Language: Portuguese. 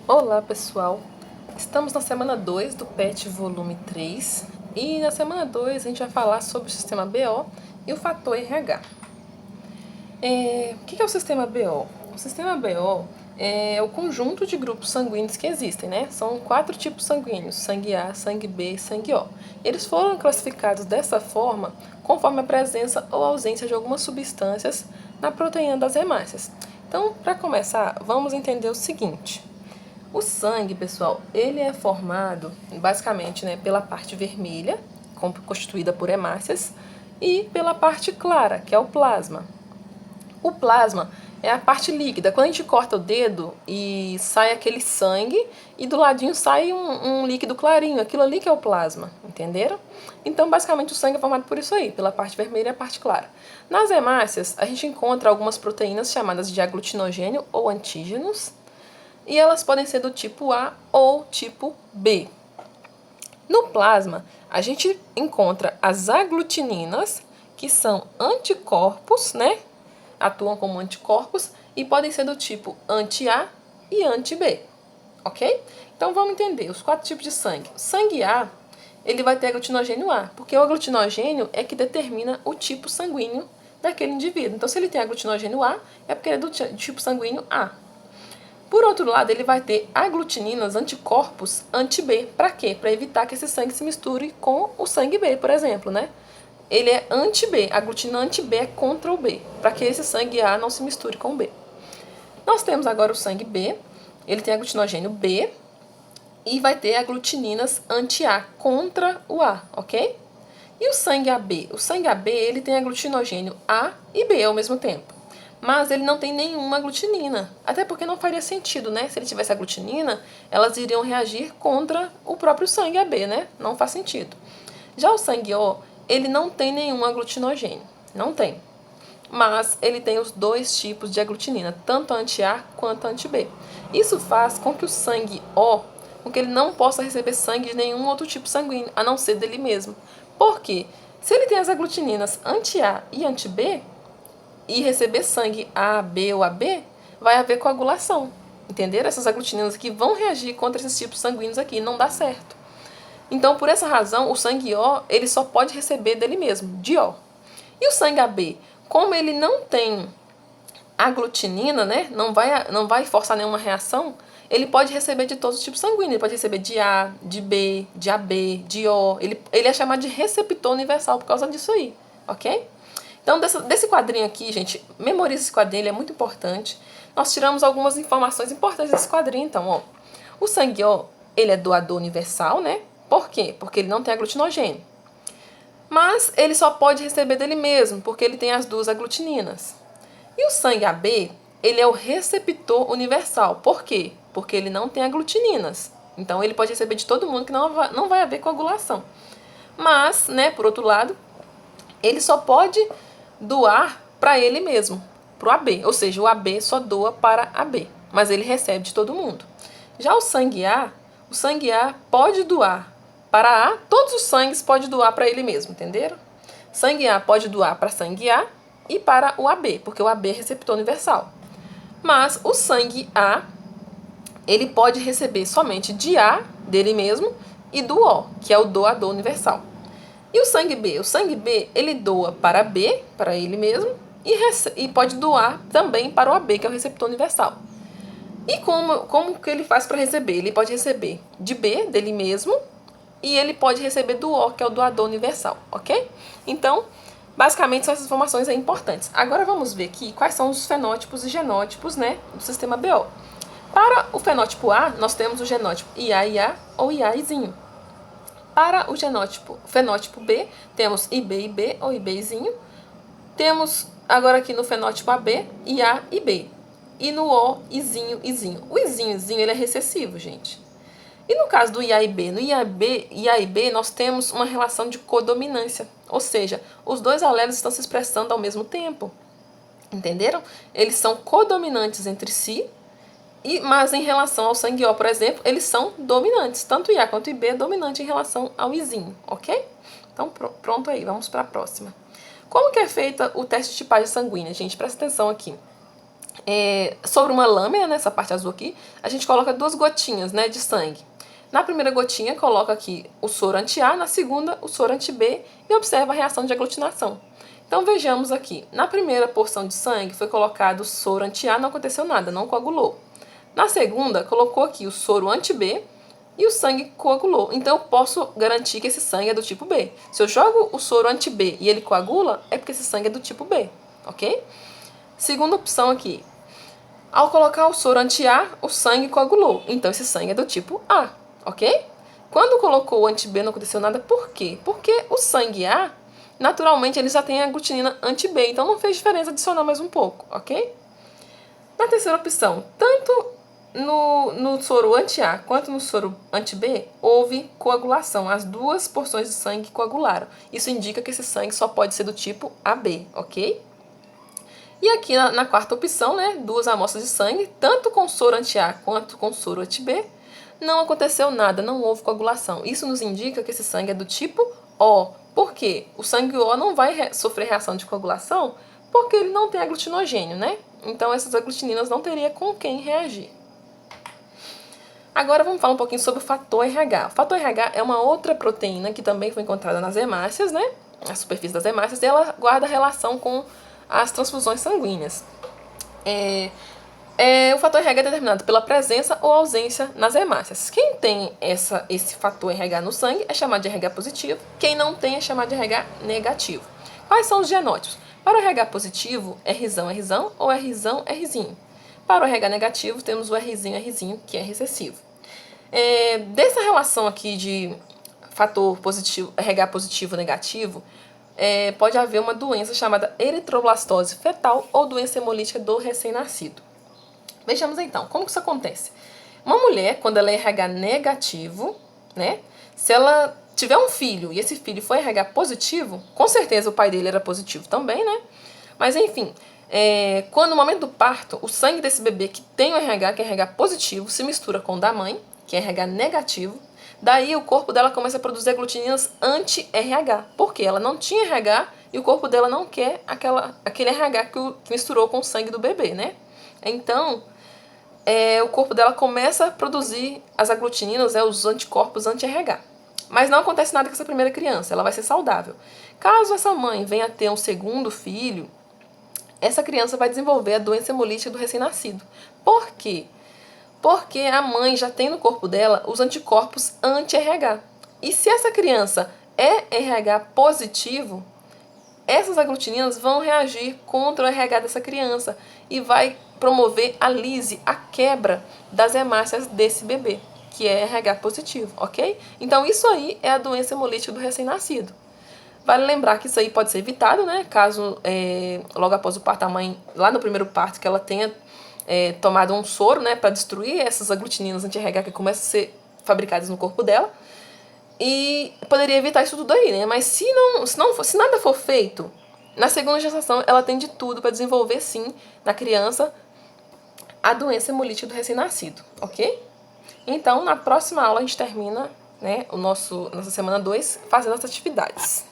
Olá pessoal, estamos na semana 2 do PET volume 3 e na semana 2 a gente vai falar sobre o sistema BO e o fator RH. O que é o sistema BO? O sistema BO é o conjunto de grupos sanguíneos que existem, né? São 4 tipos sanguíneos, sangue A, sangue B e sangue O. Eles foram classificados dessa forma conforme a presença ou ausência de algumas substâncias na proteína das hemácias. Então, para começar, vamos entender o seguinte. O sangue, pessoal, ele é formado basicamente, né, pela parte vermelha, constituída por hemácias, e pela parte clara, que é o plasma. O plasma é a parte líquida. Quando a gente corta o dedo e sai aquele sangue, e do ladinho sai um líquido clarinho, aquilo ali que é o plasma, entenderam? Então, basicamente, o sangue é formado por isso aí, pela parte vermelha e a parte clara. Nas hemácias, a gente encontra algumas proteínas chamadas de aglutinogênio ou antígenos, e elas podem ser do tipo A ou tipo B. No plasma, a gente encontra as aglutininas, que são anticorpos, né? Atuam como anticorpos e podem ser do tipo anti-A e anti-B, ok? Então vamos entender os 4 tipos de sangue. O sangue A, ele vai ter aglutinogênio A, porque o aglutinogênio é que determina o tipo sanguíneo daquele indivíduo. Então se ele tem aglutinogênio A, é porque ele é do tipo sanguíneo A. Por outro lado, ele vai ter aglutininas, anticorpos anti-B. Para quê? Para evitar que esse sangue se misture com o sangue B, por exemplo, né? Ele é anti-B, a aglutinina anti-B é contra o B, para que esse sangue A não se misture com o B. Nós temos agora o sangue B, ele tem aglutinogênio B e vai ter aglutininas anti-A contra o A, ok? E o sangue AB? O sangue AB, ele tem aglutinogênio A e B ao mesmo tempo. Mas ele não tem nenhuma aglutinina. Até porque não faria sentido, né? Se ele tivesse aglutinina, elas iriam reagir contra o próprio sangue AB, né? Não faz sentido. Já o sangue O, ele não tem nenhum aglutinogênio. Não tem. Mas ele tem os 2 tipos de aglutinina, tanto anti-A quanto anti-B. Isso faz com que o sangue O, com que ele não possa receber sangue de nenhum outro tipo sanguíneo, a não ser dele mesmo. Por quê? Se ele tem as aglutininas anti-A e anti-B, e receber sangue A, B ou AB, vai haver coagulação. Entenderam? Essas aglutininas aqui vão reagir contra esses tipos sanguíneos aqui, não dá certo. Então, por essa razão, o sangue O, ele só pode receber dele mesmo, de O. E o sangue AB, como ele não tem aglutinina, né, não vai forçar nenhuma reação, ele pode receber de todos os tipos sanguíneos. Ele pode receber de A, de B, de AB, de O. Ele é chamado de receptor universal por causa disso aí, ok? Então, desse quadrinho aqui, gente, memorize esse quadrinho, ele é muito importante. Nós tiramos algumas informações importantes desse quadrinho, então, ó. O sangue O, ele é doador universal, né? Por quê? Porque ele não tem aglutinogênio. Mas ele só pode receber dele mesmo, porque ele tem as 2 aglutininas. E o sangue AB, ele é o receptor universal. Por quê? Porque ele não tem aglutininas. Então, ele pode receber de todo mundo que não vai haver coagulação. Mas, né, por outro lado, ele só pode doar para ele mesmo, para o AB. Ou seja, o AB só doa para AB, mas ele recebe de todo mundo. Já o sangue A pode doar para A, todos os sangues pode doar para ele mesmo, entenderam? Sangue A pode doar para sangue A e para o AB, porque o AB é receptor universal. Mas o sangue A, ele pode receber somente de A, dele mesmo, e do O, que é o doador universal. E o sangue B? O sangue B, ele doa para B, para ele mesmo, e pode doar também para o AB, que é o receptor universal. E como que ele faz para receber? Ele pode receber de B, dele mesmo, e ele pode receber do O, que é o doador universal, ok? Então, basicamente, são essas informações aí importantes. Agora vamos ver aqui quais são os fenótipos e genótipos, né, do sistema BO. Para o fenótipo A, nós temos o genótipo IA ou IAzinho. Para o fenótipo B, temos IB ou IBzinho. Temos agora aqui no fenótipo AB, IA e B. E no O, Izinho. O Izinho, ele é recessivo, gente. E no caso do IA e B, no IA e B, nós temos uma relação de codominância. Ou seja, os 2 alelos estão se expressando ao mesmo tempo. Entenderam? Eles são codominantes entre si, mas em relação ao sangue O, por exemplo, eles são dominantes. Tanto o IA quanto o IB é dominante em relação ao Izinho, ok? Então, pronto aí, vamos para a próxima. Como que é feita o teste de tipagem sanguínea? Gente, presta atenção aqui. sobre uma lâmina, nessa parte azul aqui, a gente coloca 2 gotinhas, né, de sangue. Na primeira gotinha, coloca aqui o soro anti-A, na segunda, o soro anti-B e observa a reação de aglutinação. Então vejamos aqui, na primeira porção de sangue foi colocado o soro anti-A, não aconteceu nada, não coagulou. Na segunda, colocou aqui o soro anti-B e o sangue coagulou. Então eu posso garantir que esse sangue é do tipo B. Se eu jogo o soro anti-B e ele coagula, é porque esse sangue é do tipo B, ok? Segunda opção aqui, ao colocar o soro anti-A, o sangue coagulou. Então esse sangue é do tipo A, ok? Quando colocou o anti-B não aconteceu nada, por quê? Porque o sangue A, naturalmente, ele já tem a aglutinina anti-B, então não fez diferença adicionar mais um pouco, ok? Na terceira opção, tanto no soro anti-A quanto no soro anti-B, houve coagulação. As 2 porções de sangue coagularam. Isso indica que esse sangue só pode ser do tipo AB, ok? E aqui na quarta opção, né, 2 amostras de sangue, tanto com soro anti-A quanto com soro anti-B, não aconteceu nada, não houve coagulação. Isso nos indica que esse sangue é do tipo O. Por quê? O sangue O não vai sofrer reação de coagulação porque ele não tem aglutinogênio, né? Então essas aglutininas não teria com quem reagir. Agora vamos falar um pouquinho sobre o fator RH. O fator RH é uma outra proteína que também foi encontrada nas hemácias, né? Na superfície das hemácias, e ela guarda relação com as transfusões sanguíneas. O fator RH é determinado pela presença ou ausência nas hemácias. Quem tem esse fator RH no sangue é chamado de RH positivo, quem não tem é chamado de RH negativo. Quais são os genótipos? Para o RH positivo, Rzão, Rzão ou Rzão, Rzinho. Para o RH negativo, temos o Rzinho, Rzinho, que é recessivo. Dessa relação aqui de fator positivo, RH positivo negativo, pode haver uma doença chamada eritroblastose fetal ou doença hemolítica do recém-nascido. Vejamos então, como que isso acontece? Uma mulher, quando ela é RH negativo, né? Se ela tiver um filho e esse filho for RH positivo, com certeza o pai dele era positivo também, né? Mas enfim, quando no momento do parto, o sangue desse bebê que tem o RH, que é RH positivo, se mistura com o da mãe, que é RH negativo, daí o corpo dela começa a produzir aglutininas anti-RH, porque ela não tinha RH e o corpo dela não quer aquele RH que misturou com o sangue do bebê, né? Então, o corpo dela começa a produzir as aglutininas, os anticorpos anti-RH. Mas não acontece nada com essa primeira criança, ela vai ser saudável. Caso essa mãe venha a ter um segundo filho, essa criança vai desenvolver a doença hemolítica do recém-nascido. Por quê? Porque a mãe já tem no corpo dela os anticorpos anti-RH. E se essa criança é RH positivo, essas aglutininas vão reagir contra o RH dessa criança e vai promover a lise, a quebra das hemácias desse bebê, que é RH positivo, ok? Então isso aí é a doença hemolítica do recém-nascido. Vale lembrar que isso aí pode ser evitado, né? Caso logo após o parto a mãe, lá no primeiro parto, que ela tenha tomado um soro, né, para destruir essas aglutininas anti-RH que começam a ser fabricadas no corpo dela. E poderia evitar isso tudo aí, né? Mas se nada for feito, na segunda gestação ela tem de tudo para desenvolver sim na criança a doença hemolítica do recém-nascido, ok? Então, na próxima aula a gente termina, né, nossa semana 2 fazendo as atividades.